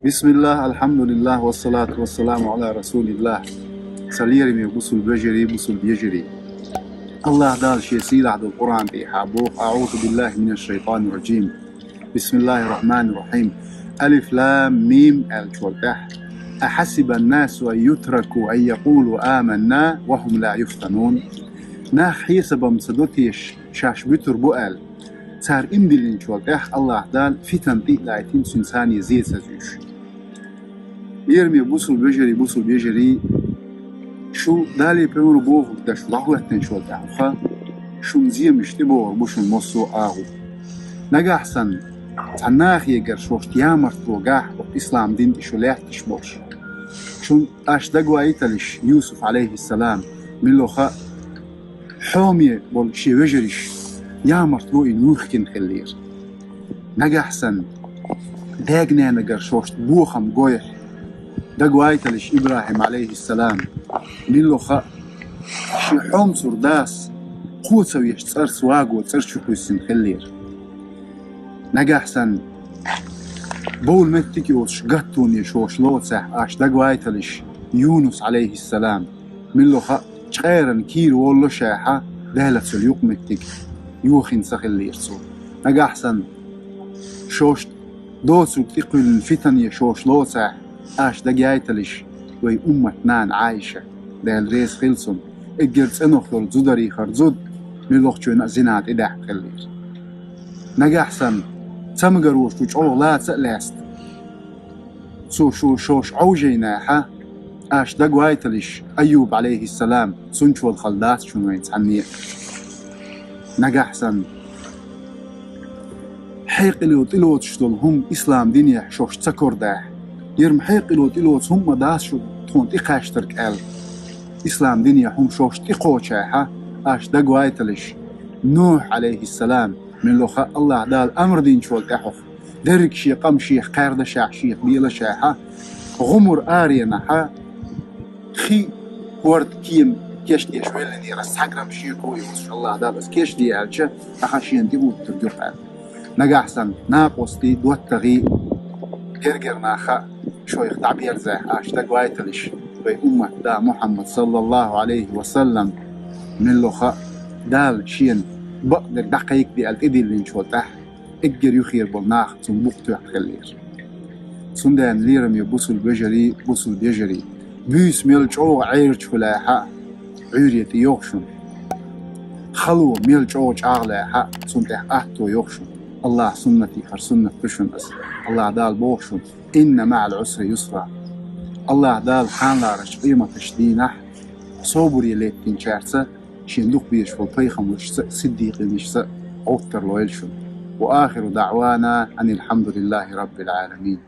بسم الله الحمد لله والصلاة والسلام على رسول الله. سليرمي بوصل بجري بوصل بيجري. الله دال شيء سيل عبد القرآن بيحابوه. أعوذ بالله من الشيطان الرجيم. بسم الله الرحمن الرحيم. ألف لام ميم الشولتح. أحسب الناس أن يتركوا أن يقولوا آمنا وهم لا يفتنون. ناخ حسب مصدوتيش شاش بتر بؤال. صار إمدلين شولتح الله دال فتن تقلعتين سنسان يزيد سزوش. يرمي بوصل بيجري شو دالي بيمرو بوه داش ضحوتن شو تعرفها شو مزيه مشتبه بوش المصو آهو نجا أحسن تناخ يجر شوش تيامر توجاه وإسلام دين شو ليه تشبوش شو أش دقوا أيتلش يوسف عليه السلام من لو خا حومي بول شي وجريش يامر تو إنوخ كن خلير نجا أحسن داقنا نجر شوش بوخم جويح دقوا أيتلش إبراهيم عليه السلام ميلو خا شي حوم سرداس قوت ويش تصر سواقو تصر شوكو يسن خلير نجا أحسن بول متكي وش قطوني شوش لوتسح أش دقوا أيتلش يونس عليه السلام ميلو خا شخيرن كير والله شاحة دهلت سليوق متك يوخين سخلير سو نجا أحسن شوش دوسو تقل الفتن يشوش لوتسح أش دقوا أيتلش وي أمتنان عايشة دال ريس خلصن اجرت انوخل زودري خرزود ملوخشون زينات إداح خلير نجا أحسن تمقروش وشعو لا تسألاست سو شوش عوجيناها أش دقوا أيتلش أيوب عليه السلام سنشو الخلدات شنو يتعني نجا أحسن حيقلو تلوت شتول هم إسلام دينيا شوش تسكر داح يرم حيقلو تلوت هم داس شو تخون تقاشترك أل إسلام دنيا هم شوش تقوشاها أش دقوا أيتلش نوح عليه السلام من لوخا الله دال أمر دين شول تحوخ درك شي قم شيخ قارد شاح شيخ بيلا شاحة غمر آرينها خي ورد كيم كيش دي شوي لني رس حقرم شيكو يوصل الله دال بس كيش دي ألشة أخاشين دي بود ترجوح نجا أحسن ناقوستي دوت تغي جرجر ناخا شوي تعبير زي أش دقوا أيتلش أمة دا محمد صلى الله عليه وسلم من لخا دال شين بقدر دقيق دي الإدي اللي نشوتح اجر يخير بالناخ تنبوقتو يحخلير سندان ليرم يبوصل بيجري بيس ميلجعو عيرج فلاحا عيريتي يوخشن خلو ميلجعو جاغلاحا سندح أهتو يوخشن الله سنتي خر سنة بشن أس الله دال بوخشن إن مع العسر يسرا الله دال حان لارش قيمة تشدينه صوبري ليتين شارسة شندوق بيش والبيخم وش صديق مش أوتر لويلشن وآخر دعوانا أن الحمد لله رب العالمين.